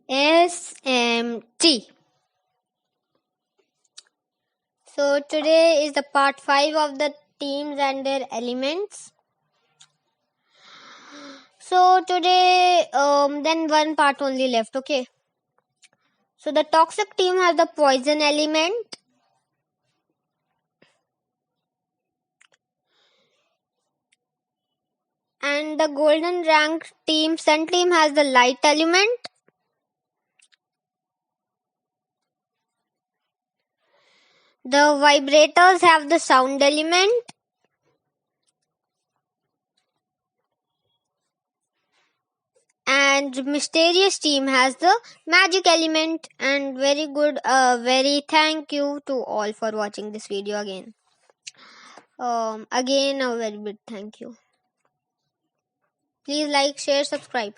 SMT. So today is the part 5 of the teams and their elements. So today then one part only left. Okay, so the toxic team has the poison element, and the golden rank team, sun team, has the light element. The vibrators have the sound element. And mysterious team has the magic element. And very good, very thank you to all for watching this video again. Again a very big thank you. Please like, share, subscribe.